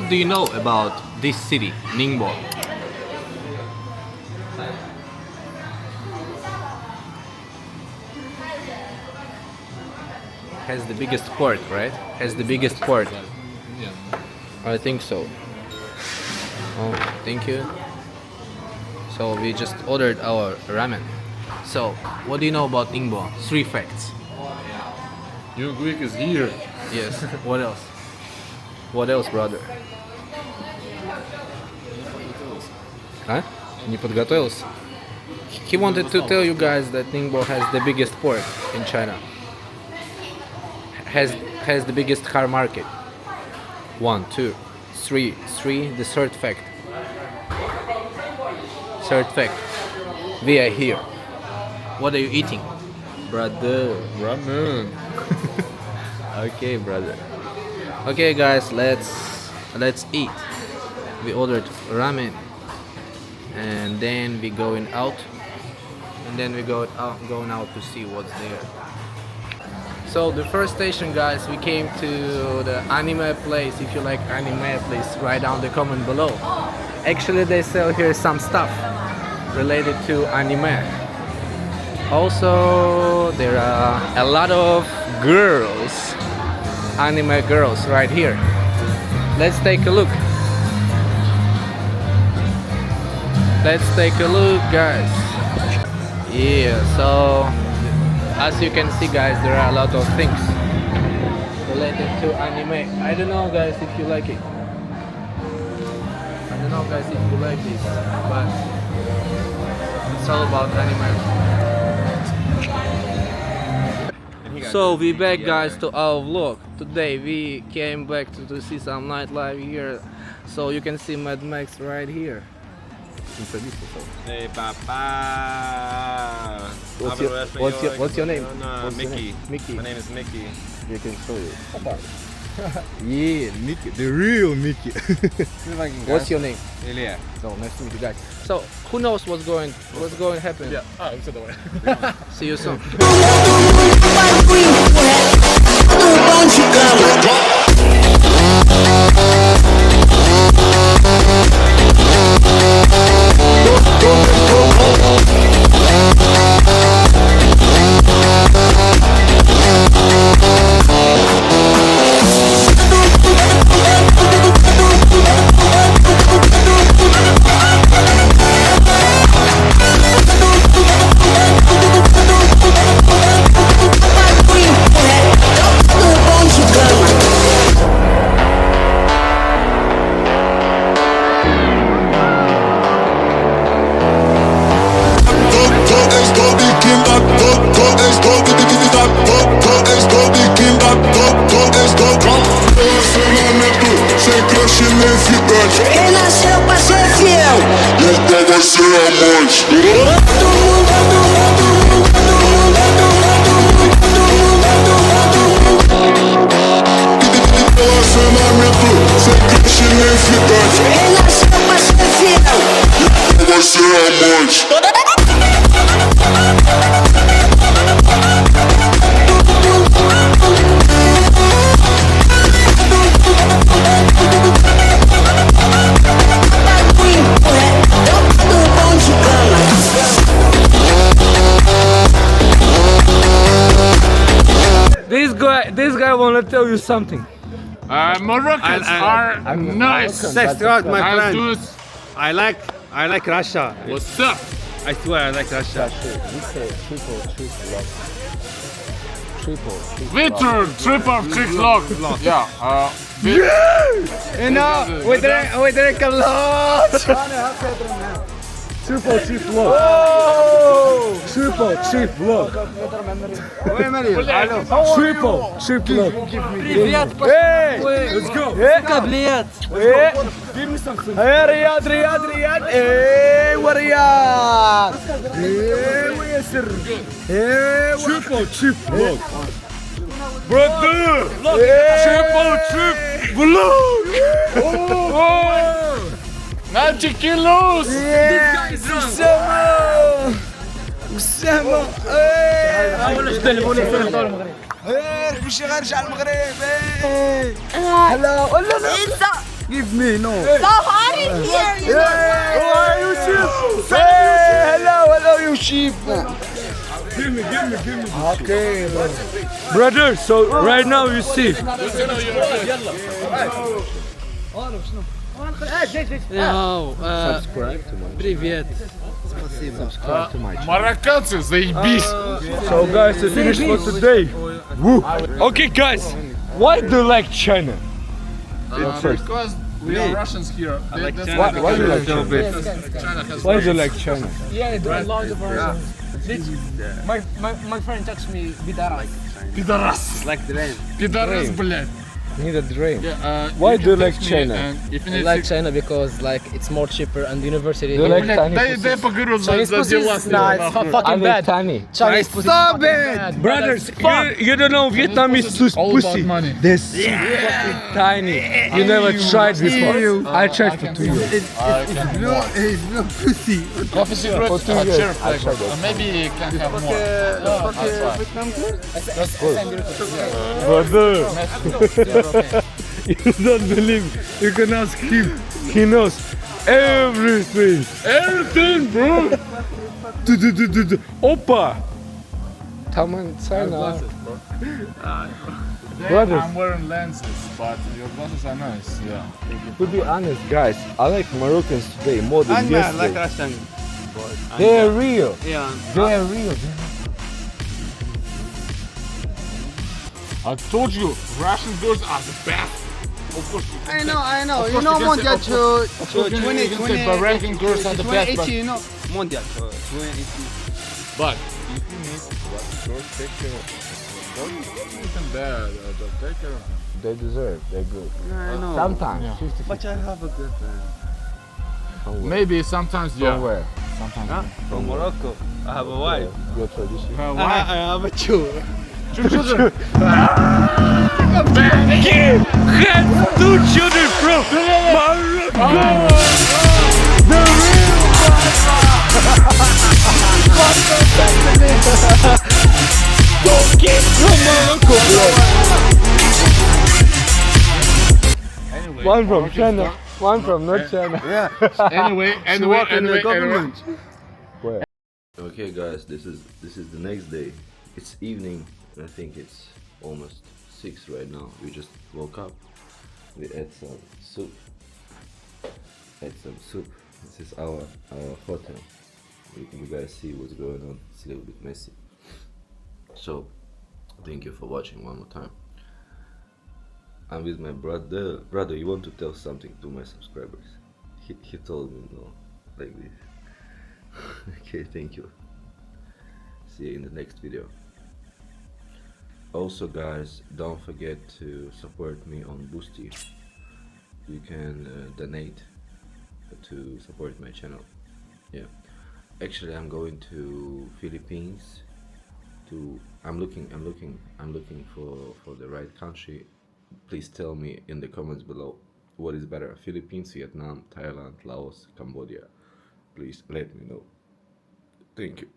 what do you know about this city, Ningbo? Has the biggest port, right? Has the biggest port. Yeah. I think so. Oh, thank you. So we just ordered our ramen. So, what do you know about Ningbo? 3 facts. New Greek is here. Yes. What else? What else, brother? Huh? Не подготовился? He wanted to tell you guys that Ningbo has the biggest port in China. Has the biggest car market. 1, 2, 3. The third fact. Third fact. We are here. What are you eating? Brother. Ramen. Okay, brother. Okay, guys, let's eat. We ordered ramen, and then we going out, and then we going out to see what's there. So the first station, guys, we came to the anime place. If you like anime, please write down the comment below. Actually, they sell here some stuff related to anime. Also, there are a lot of girls, anime girls right here. Let's take a look. Let's take a look, guys. Yeah, so as you can see, guys, there are a lot of things related to anime. I don't know, guys, if you like it. I don't know, guys, if you like this, but it's all about anime. So we back, guys, to our vlog. Today we came back to see some nightlife here. So you can see Mad Max right here. Hey, papa. What's your name? Mickey. Mickey. My name is Mickey. You can show it. Yeah, Mickey, the real Mickey. What's your name? Ilya. So nice to meet you guys. So who knows what's going to happen? Yeah. Все, давай. See you soon. Renasceu pra ser fiel. Então vai ser amante. Relacionamento sem crush nem ficante. Renasceu pra ser fiel. Então vai ser amante. This guy wanna tell you something. Moroccans are nice. Thanks God, my And friend. dudes, I like Russia. what's up? I swear I like Russia. Victor, triple trick lock. Yeah. You know, we drink a lot. Triple cheap vlog. Triple cheap vlog. Triple cheap vlog. Привет, Hey, let's go. Каблет. Give me something. Hey, Riyadh. Hey, what Riyadh? Hey, Yasser. Hey, triple cheap vlog. Brother, Triple cheap vlog. oh, 90 kilos. Yeah, أسامة. في شي غيرجع المغرب. هلا ولا لا Give me, no. So hot in here, you know. How are you, sheep? Hey, hello, you sheep. Give me. Okay, brother. So right now you see. No, привет. Марокканцы, заебись. So guys, I finished for today. Woo. Okay, guys. Why do you like China? Because we are Russians here. Why do you like China? China has Why do you like China? Yeah, there are lots of versions. My friend touched me bidaras. Пидорас. Пидорас, блядь. Need a drain. Yeah, Why you do can you like text me China? and if you I need like to- China because like it's more cheaper and the university. Do you like here- tiny Дай pussies? поговорю за Chinese pussy дела. is nah, it's нахуй. fucking I like bad. tiny. Chinese pussy. Stop fucking it! bad. Brothers, Fuck. you don't know Vietnamese All pussy. about money. They're super fucking tiny. You never tried before. I tried for 2 years. Coffee secret, For 2 years. cherry I flavor. tried it. Maybe you can have more. Brother, you don't believe. You can ask him. He knows everything. Everything, bro. Opa! Taman China. Brothers. I'm wearing lenses, but your glasses are nice. Yeah. To be honest, guys, I like Moroccans today more than yesterday. Russian. They're real. Yeah. They're real. I told you, Russian girls are the best. Of course. I know. Of You course know, you can say- Mondial of course to you can say Bahrain girls are the best, 2018, but- you know. Mondial to 2018. But if you need what girls take care of, don't make them bad. Just take care of them. They deserve. They're good. I know. Sometimes. Yeah. 50 But I have a good Maybe sometimes, yeah. From where? Sometimes. from Morocco. I have a wife. Your tradition. Why? I have a two. Children. Had 2 children from Morocco. The real Don't get from Morocco, bro. Anyway, One from Moroccans China, don't- one from not China. Anyway. Where? Okay guys, this is the next day. It's evening. I think it's almost 6 right now. We just woke up. We ate some soup. This is our hotel. You guys see what's going on. It's a little bit messy. So thank you for watching one more time. I'm with my brother. Brother, you want to tell something to my subscribers? He told me no, like this. Okay, thank you. See you in the next video. Also guys, don't forget to support me on Boosty. You can donate to support my channel. Yeah, actually I'm going to Philippines. I'm looking for the right country. Please tell me in the comments below what is better: Philippines, Vietnam, Thailand, Laos, Cambodia. Please let me know. Thank you.